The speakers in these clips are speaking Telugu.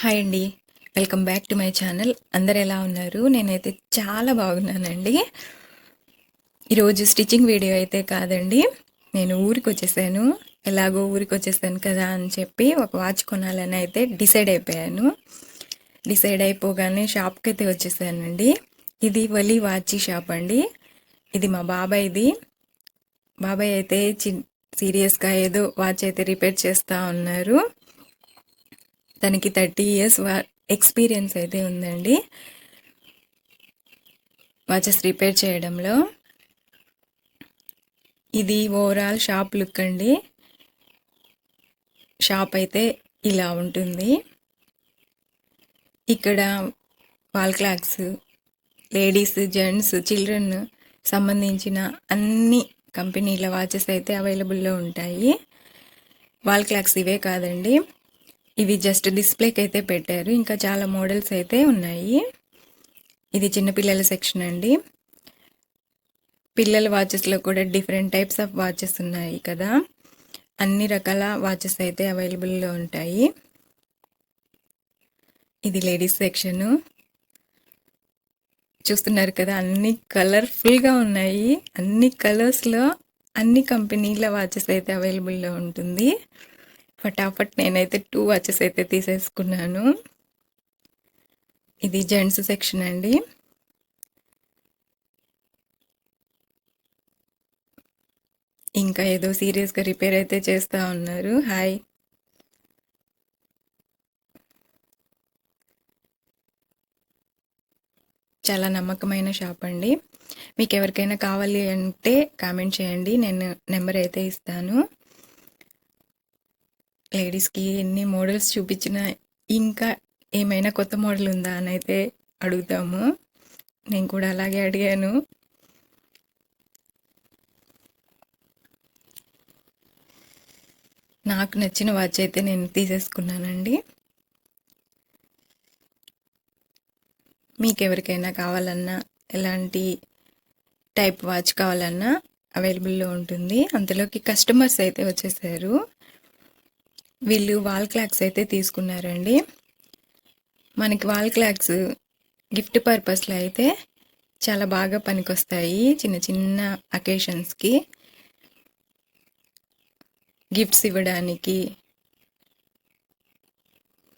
హాయ్ అండి. Welcome back to my channel. అందరు ఎలా ఉన్నారు? నేనైతే చాలా బాగున్నానండి. ఈరోజు స్టిచ్చింగ్ వీడియో అయితే కాదండి. నేను ఊరికి వచ్చేసాను. ఎలాగో ఊరికి వచ్చేసాను కదా అని చెప్పి ఒక వాచ్ కొనాలని అయితే డిసైడ్ అయిపోయాను. డిసైడ్ అయిపోగానే షాప్కి అయితే వచ్చేసానండి. ఇది వలి వాచ్ షాప్ అండి. ఇది మా బాబాయ్ది. బాబాయ్ అయితే సీరియస్గా ఏదో వాచ్ అయితే రిపేర్ చేస్తూ ఉన్నారు. తనకి 30 years ఎక్స్పీరియన్స్ అయితే ఉందండి వాచెస్ రిపేర్ చేయడంలో. ఇది ఓవరాల్ షాప్ లుక్ అండి. షాప్ అయితే ఇలా ఉంటుంది. ఇక్కడ wall clocks, ladies, gents, children సంబంధించిన అన్ని కంపెనీల వాచెస్ అయితే అవైలబుల్లో ఉంటాయి. వాల్ క్లాక్స్ ఇవే కాదండి, ఇవి జస్ట్ డిస్ప్లేకి అయితే పెట్టారు. ఇంకా చాలా మోడల్స్ అయితే ఉన్నాయి. ఇది చిన్నపిల్లల సెక్షన్ అండి. పిల్లల వాచెస్లో కూడా డిఫరెంట్ టైప్స్ ఆఫ్ వాచెస్ ఉన్నాయి కదా. అన్ని రకాల వాచెస్ అయితే అవైలబుల్లో ఉంటాయి. ఇది లేడీస్ సెక్షను. చూస్తున్నారు కదా, అన్ని కలర్ఫుల్గా ఉన్నాయి. అన్ని కలర్స్లో అన్ని కంపెనీల వాచెస్ అయితే అవైలబుల్లో ఉంటుంది. ఫటాఫట్ నేనైతే 2 వాచెస్ అయితే తీసేసుకున్నాను. ఇది జెంట్స్ సెక్షన్ అండి. ఇంకా ఏదో సీరియస్గా రిపేర్ అయితే చేస్తూ ఉన్నారు. హాయ్. చాలా నమ్మకమైన షాప్ అండి. మీకు ఎవరికైనా కావాలి అంటే కామెంట్ చేయండి, నేను నెంబర్ అయితే ఇస్తాను. లేడీస్కి ఎన్ని మోడల్స్ చూపించినా ఇంకా ఏమైనా కొత్త మోడల్ ఉందా అని అయితే అడుగుతాము. నేను కూడా అలాగే అడిగాను. నాకు నచ్చిన వాచ్ అయితే నేను తీసేసుకున్నానండి. మీకు ఎవరికైనా కావాలన్నా, ఎలాంటి టైప్ వాచ్ కావాలన్నా అవైలబుల్లో ఉంటుంది. అంతలోకి కస్టమర్స్ అయితే వచ్చేసారు. వీళ్ళు వాల్ క్లాక్స్ అయితే తీసుకున్నారండి. మనకి వాల్ క్లాక్స్ గిఫ్ట్ పర్పస్లో అయితే చాలా బాగా పనికొస్తాయి. చిన్న చిన్న అకేషన్స్కి గిఫ్ట్స్ ఇవ్వడానికి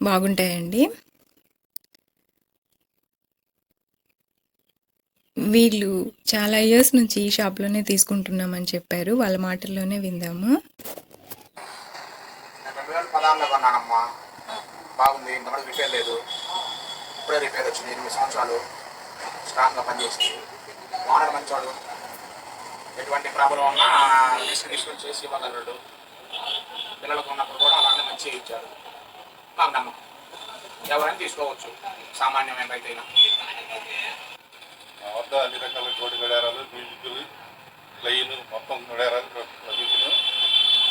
బాగుంటాయండి. వీళ్ళు చాలా ఇయర్స్ నుంచి ఈ షాప్లోనే తీసుకుంటున్నామని చెప్పారు. వాళ్ళ మాటల్లోనే విందాము. బాగుంది, ఇంతవరకు రిపేర్ లేదు. ఇప్పుడే రిపేర్ వచ్చింది. 8 సంవత్సరాలు స్ట్రాంగ్గా పనిచేసింది. ఓనర్ మంచోడు, ఎటువంటి ప్రాబ్లం ఉన్నా డిస్ట్రిబ్యూషన్ చేసి ఇవ్వగలడు. పిల్లలకు ఉన్నప్పుడు కూడా అలానే మంచిగా ఇచ్చారు. నాకు నమ్మకం. ఎవరైనా తీసుకోవచ్చు, సామాన్యమైన రైతైనా. మా వద్ద అన్ని రకాల కోటి గడియారాలు, మ్యూజికల్, ప్లెయిన్ మొత్తం గడియారాలు లభించును.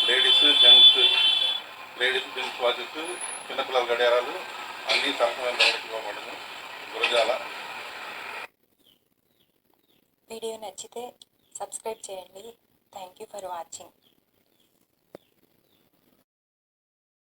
లేడీస్ జెంట్స్ వాచెస్, చిన్నపిల్లల గడియారాలు అన్నీ సరసమైన ధరలకు ఇవ్వబడును. గురజాల. వీడియో నచ్చితే సబ్స్క్రైబ్ చేయండి. Thank you for watching.